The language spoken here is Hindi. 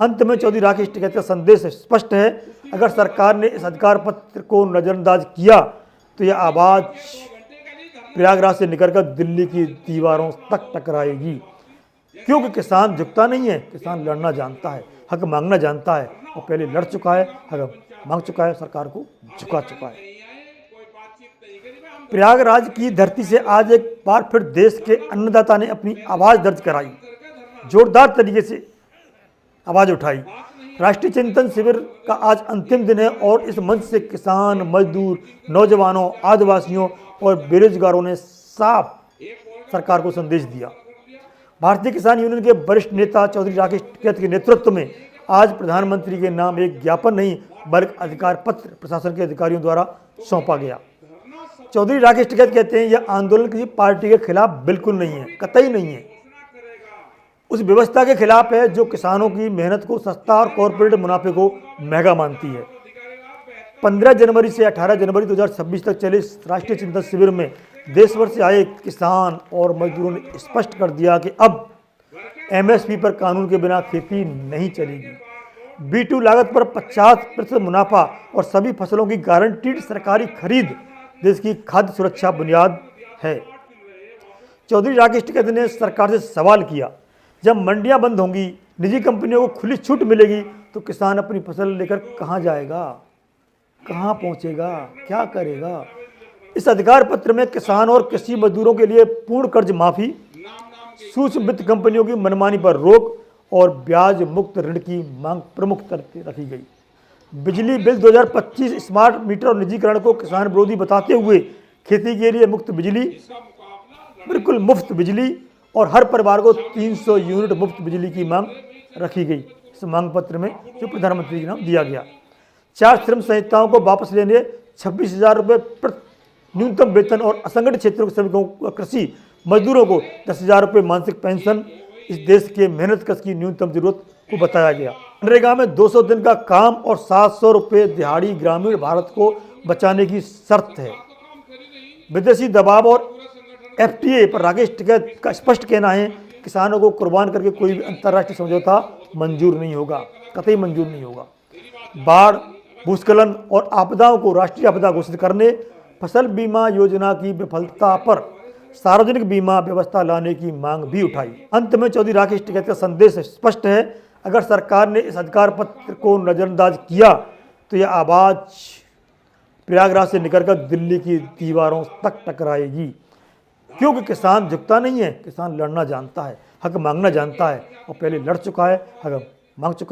अंत में चौधरी राकेश टिकैत का संदेश स्पष्ट है। अगर सरकार ने इस अधिकार पत्र को नजरअंदाज किया तो यह आवाज प्रयागराज से निकलकर दिल्ली की दीवारों तक टकराएगी, क्योंकि किसान झुकता नहीं है, किसान लड़ना जानता है, हक मांगना जानता है और पहले लड़ चुका है, हक मांग चुका है, सरकार को झुका चुका है। प्रयागराज की धरती से आज एक बार फिर देश के अन्नदाता ने अपनी आवाज दर्ज कराई, जोरदार तरीके से आवाज उठाई। राष्ट्रीय चिंतन शिविर का आज अंतिम दिन है और इस मंच से किसान, मजदूर, नौजवानों, आदिवासियों और बेरोजगारों ने साफ सरकार को संदेश दिया। भारतीय किसान यूनियन के वरिष्ठ नेता चौधरी राकेश टिकैत के नेतृत्व में आज प्रधानमंत्री के नाम एक ज्ञापन नहीं बल्कि अधिकार पत्र प्रशासन के अधिकारियों द्वारा सौंपा गया। चौधरी राकेश टिकैत कहते हैं यह आंदोलन किसी पार्टी के खिलाफ बिल्कुल नहीं है, कतई नहीं है। उस व्यवस्था के खिलाफ है जो किसानों की मेहनत को सस्ता और कॉरपोरेट मुनाफे को महंगा मानती है। 15 जनवरी से 18 जनवरी 2026 तक चले इस राष्ट्रीय चिंतन शिविर में देश भर से आए किसान और मजदूरों ने स्पष्ट कर दिया कि अब एमएसपी पर कानून के बिना खेती नहीं चलेगी। B2 लागत पर 50% मुनाफा और सभी फसलों की गारंटीड सरकारी खरीद देश की खाद्य सुरक्षा बुनियाद है। चौधरी राकेश टिकैत ने सरकार से सवाल किया, जब मंडियां बंद होंगी, निजी कंपनियों को खुली छूट मिलेगी तो किसान अपनी फसल लेकर कहां जाएगा, कहां पहुंचेगा, क्या करेगा? इस अधिकार पत्र में किसान और कृषि मजदूरों के लिए पूर्ण कर्ज माफी, सूक्ष्म वित्त कंपनियों की मनमानी पर रोक और ब्याज मुक्त ऋण की मांग प्रमुख करके रखी गई। बिजली बिल 2025 स्मार्ट मीटर और निजीकरण को किसान विरोधी बताते हुए खेती के लिए मुफ्त बिजली, बिल्कुल मुफ्त बिजली और हर परिवार को 300 यूनिट मुफ्त बिजली की मांग रखी गई। इस मांग पत्र में जो प्रधानमंत्री के नाम दिया गया। 4 श्रम संहिताओं को वापस लेने, 26,000 रुपये प्रति न्यूनतम वेतन और असंगठित क्षेत्रों के श्रमिकों, कृषि मजदूरों को 10,000 रुपये मासिक पेंशन इस देश के मेहनत कश की न्यूनतम जरूरत को बताया गया। मनरेगा में 200 दिन का काम और 700 रुपये दिहाड़ी ग्रामीण भारत को बचाने की शर्त है। विदेशी दबाव और FTA पर राकेश टिकैत का स्पष्ट कहना है, किसानों को कुर्बान करके कोई भी अंतर्राष्ट्रीय समझौता मंजूर नहीं होगा, कतई मंजूर नहीं होगा। बाढ़, भूस्खलन और आपदाओं को राष्ट्रीय आपदा घोषित करने, फसल बीमा योजना की विफलता पर सार्वजनिक बीमा व्यवस्था लाने की मांग भी उठाई। अंत में चौधरी राकेश टिकैत का संदेश स्पष्ट है। अगर सरकार ने इस अधिकार पत्र को नजरअंदाज किया तो यह आवाज प्रयागराज से निकलकर दिल्ली की दीवारों तक टकराएगी, क्योंकि किसान झुकता नहीं है, किसान लड़ना जानता है, हक मांगना जानता है और पहले लड़ चुका है, हक मांग चुका है।